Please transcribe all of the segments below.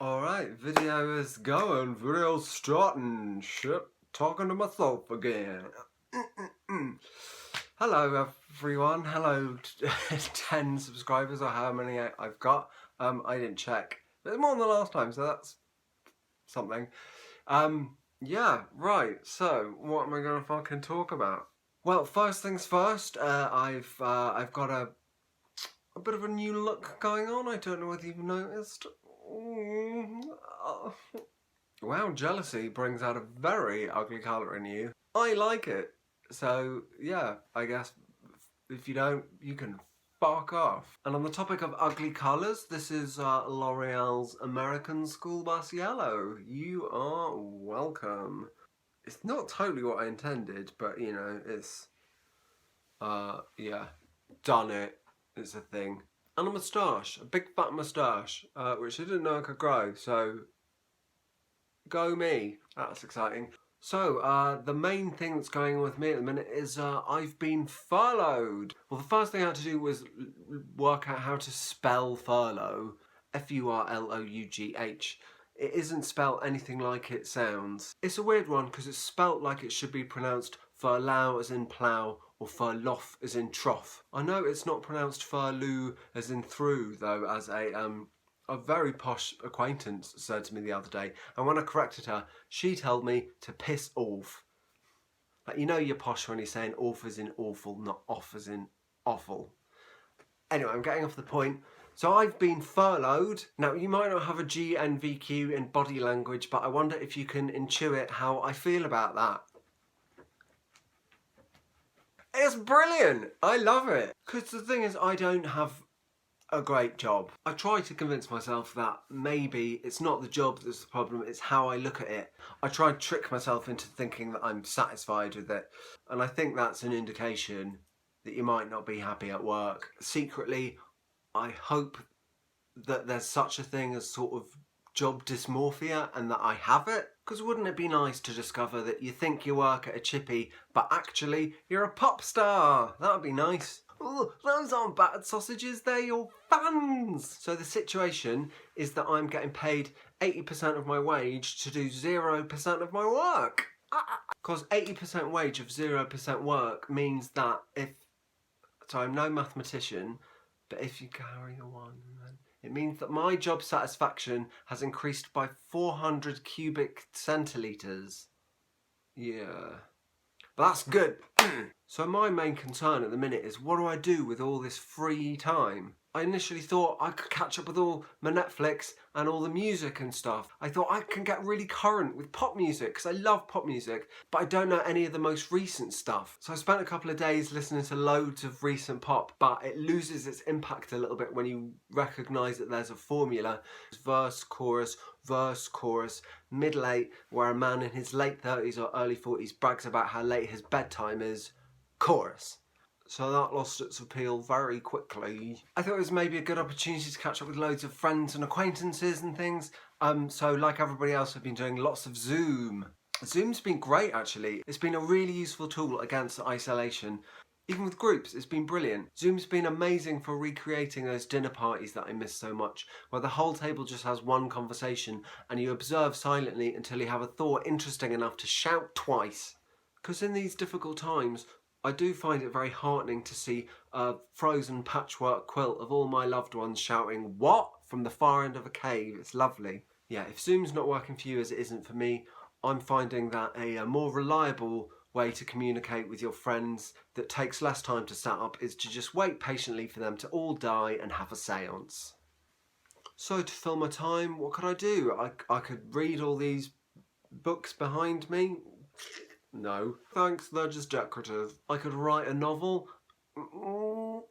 Alright, video is going, video's starting, shit, talking to myself again. Hello everyone, hello 10 subscribers or how many I've got. I didn't check, but it's more than the last time, so that's something. Yeah, right, so what am I gonna fucking talk about? Well, first things first, I've got a bit of a new look going on. I don't know whether you've noticed. Wow, jealousy brings out a very ugly colour in you. I like it. So, yeah, I guess if you don't, you can fuck off. And on the topic of ugly colours, this is L'Oreal's American School Bus Yellow. You are welcome. It's not totally what I intended, but you know, it's, yeah, done it. It's a thing. And a moustache, a big fat moustache, which I didn't know I could grow, so go me. That's exciting. So, the main thing that's going on with me at the minute is I've been furloughed. Well, the first thing I had to do was work out how to spell furlough. F-U-R-L-O-U-G-H. It isn't spelled anything like it sounds. It's a weird one because it's spelt like it should be pronounced furlough as in plough or furlough as in trough. I know it's not pronounced furlough as in through though, as a very posh acquaintance said to me the other day, and when I corrected her, she told me to piss off. Like, you know you're posh when you're saying off as in awful, not off as in awful. Anyway, I'm getting off the point. So I've been furloughed. Now, you might not have a GNVQ in body language, but I wonder if you can intuit how I feel about that. It's brilliant! I love it! Because the thing is, I don't have a great job. I try to convince myself that maybe it's not the job that's the problem, it's how I look at it. I try and trick myself into thinking that I'm satisfied with it, and I think that's an indication that you might not be happy at work. Secretly, I hope that there's such a thing as sort of job dysmorphia and that I have it. Because wouldn't it be nice to discover that you think you work at a chippy, but actually you're a pop star? That would be nice. Oh, those aren't battered sausages, they're your fans! So the situation is that I'm getting paid 80% of my wage to do 0% of my work. Because 80% wage of 0% work means that so I'm no mathematician, but if you carry a 1, then it means that my job satisfaction has increased by 400 cubic centilitres. Yeah. But that's good. So my main concern at the minute is, what do I do with all this free time? I initially thought I could catch up with all my Netflix and all the music and stuff. I thought I can get really current with pop music because I love pop music, but I don't know any of the most recent stuff. So I spent a couple of days listening to loads of recent pop, but it loses its impact a little bit when you recognise that there's a formula. Verse, chorus, middle 8, where a man in his late 30s or early 40s brags about how late his bedtime is, chorus. So that lost its appeal very quickly. I thought it was maybe a good opportunity to catch up with loads of friends and acquaintances and things. So like everybody else, I've been doing lots of Zoom. Zoom's been great actually. It's been a really useful tool against isolation. Even with groups, it's been brilliant. Zoom's been amazing for recreating those dinner parties that I miss so much, where the whole table just has one conversation and you observe silently until you have a thought interesting enough to shout twice. Because in these difficult times, I do find it very heartening to see a frozen patchwork quilt of all my loved ones shouting, "What?" from the far end of a cave. It's lovely. Yeah, if Zoom's not working for you as it isn't for me, I'm finding that a more reliable way to communicate with your friends that takes less time to set up is to just wait patiently for them to all die and have a seance. So to fill my time, what could I do? I could read all these books behind me. No. Thanks, they're just decorative. I could write a novel.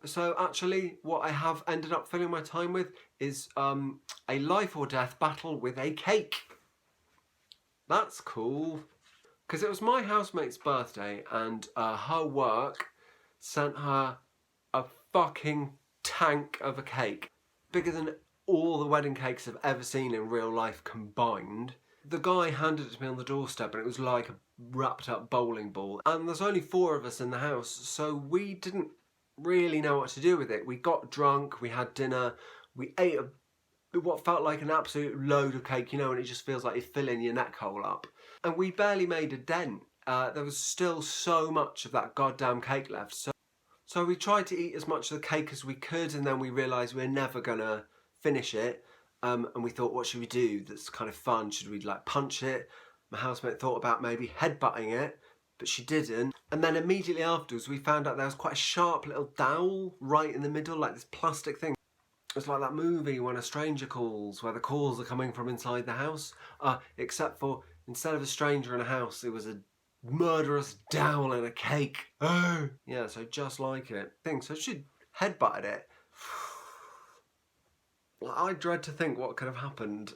So actually, what I have ended up filling my time with is a life or death battle with a cake. That's cool. Because it was my housemate's birthday and her work sent her a fucking tank of a cake. Bigger than all the wedding cakes I've ever seen in real life combined. The guy handed it to me on the doorstep and it was like a wrapped up bowling ball. And there's only 4 of us in the house, so we didn't really know what to do with it. We got drunk, we had dinner, we ate a what felt like an absolute load of cake, you know, and it just feels like you're filling your neck hole up. And we barely made a dent. There was still so much of that goddamn cake left. So we tried to eat as much of the cake as we could, and then we realised we're never gonna finish it. And we thought, what should we do that's kind of fun? Should we like punch it? My housemate thought about maybe headbutting it, but she didn't. And then immediately afterwards, we found out there was quite a sharp little dowel right in the middle, like this plastic thing. It's like that movie When a Stranger Calls, where the calls are coming from inside the house. Except for, instead of a stranger in a house, it was a murderous dowel in a cake. Oh! Yeah, so just like it. So she headbutted it. I dread to think what could have happened.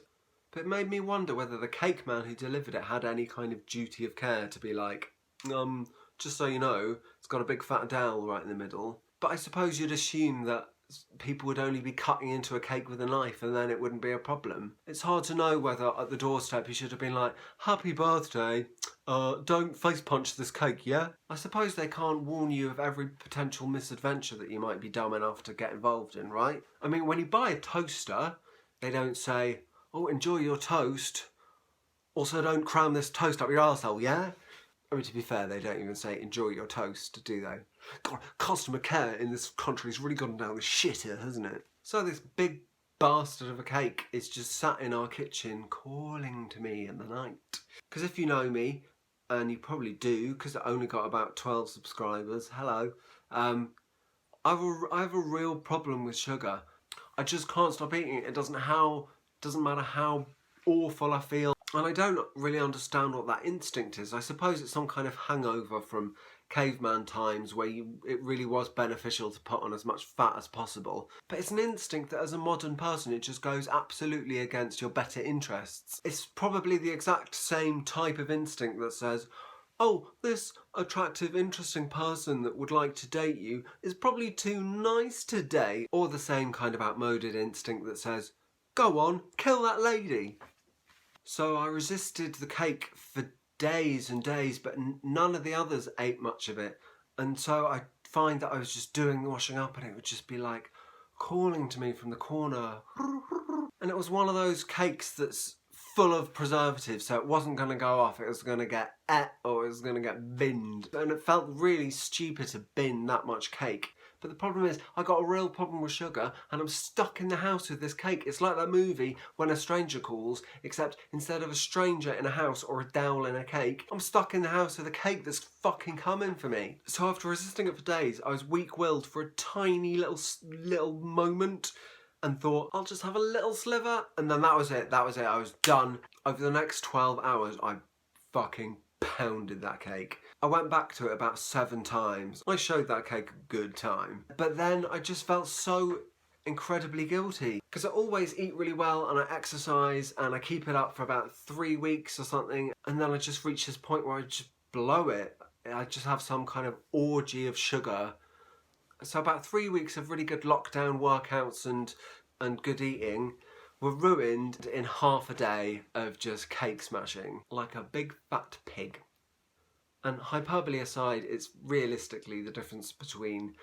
But it made me wonder whether the cake man who delivered it had any kind of duty of care to be like, just so you know, it's got a big fat dowel right in the middle. But I suppose you'd assume that people would only be cutting into a cake with a knife and then it wouldn't be a problem. It's hard to know whether at the doorstep he should have been like, happy birthday, don't face punch this cake, yeah? I suppose they can't warn you of every potential misadventure that you might be dumb enough to get involved in, right? I mean, when you buy a toaster, they don't say, oh, enjoy your toast, also don't cram this toast up your arsehole, yeah? I mean, to be fair, they don't even say enjoy your toast, do they? God, customer care in this country's really gone down the shitter, hasn't it? So this big bastard of a cake is just sat in our kitchen calling to me in the night. Because if you know me, and you probably do, because I only got about 12 subscribers, hello, I have a real problem with sugar. I just can't stop eating it. It doesn't matter how awful I feel. And I don't really understand what that instinct is. I suppose it's some kind of hangover from caveman times where it really was beneficial to put on as much fat as possible. But it's an instinct that as a modern person it just goes absolutely against your better interests. It's probably the exact same type of instinct that says, oh, this attractive, interesting person that would like to date you is probably too nice to date. Or the same kind of outmoded instinct that says, go on, kill that lady. So I resisted the cake for days and days, but none of the others ate much of it. And so I find that I was just doing the washing up and it would just be like calling to me from the corner. And it was one of those cakes that's full of preservatives, so it wasn't going to go off. It was going to get or it was going to get binned. And it felt really stupid to bin that much cake. But the problem is, I got a real problem with sugar and I'm stuck in the house with this cake. It's like that movie When a Stranger Calls, except instead of a stranger in a house or a dowel in a cake, I'm stuck in the house with a cake that's fucking coming for me. So after resisting it for days, I was weak-willed for a tiny little moment and thought, I'll just have a little sliver. And then that was it. I was done. Over the next 12 hours, I fucking pounded that cake. I went back to it about 7 times. I showed that cake a good time. But then I just felt so incredibly guilty because I always eat really well and I exercise and I keep it up for about 3 weeks or something, and then I just reach this point where I just blow it. I just have some kind of orgy of sugar. So about 3 weeks of really good lockdown workouts and good eating were ruined in half a day of just cake smashing like a big fat pig. And hyperbole aside, it's realistically the difference between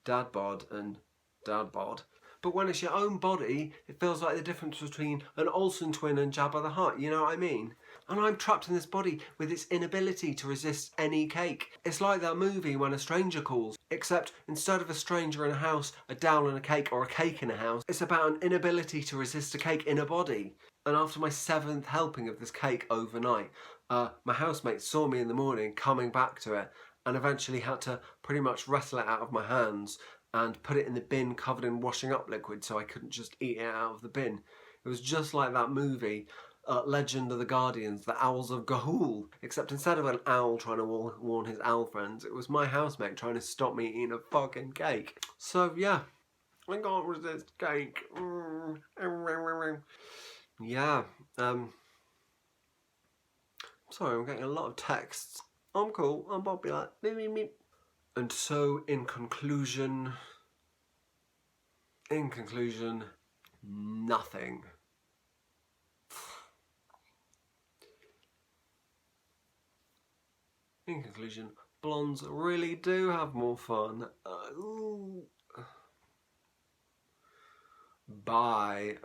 dad bod and dad bod. But when it's your own body, it feels like the difference between an Olsen twin and Jabba the Hutt, you know what I mean? And I'm trapped in this body with its inability to resist any cake. It's like that movie When a Stranger Calls, except instead of a stranger in a house, a dowel in a cake, or a cake in a house, it's about an inability to resist a cake in a body. And after my 7th helping of this cake overnight, my housemate saw me in the morning coming back to it and eventually had to pretty much wrestle it out of my hands and put it in the bin covered in washing up liquid so I couldn't just eat it out of the bin. It was just like that movie, Legend of the Guardians, the Owls of Ga'Hoole, except instead of an owl trying to warn his owl friends, it was my housemate trying to stop me eating a fucking cake. So yeah, I can't resist cake. Yeah, sorry, I'm getting a lot of texts. I'm cool, I'm popular. And so, in conclusion, nothing. In conclusion, blondes really do have more fun. Bye.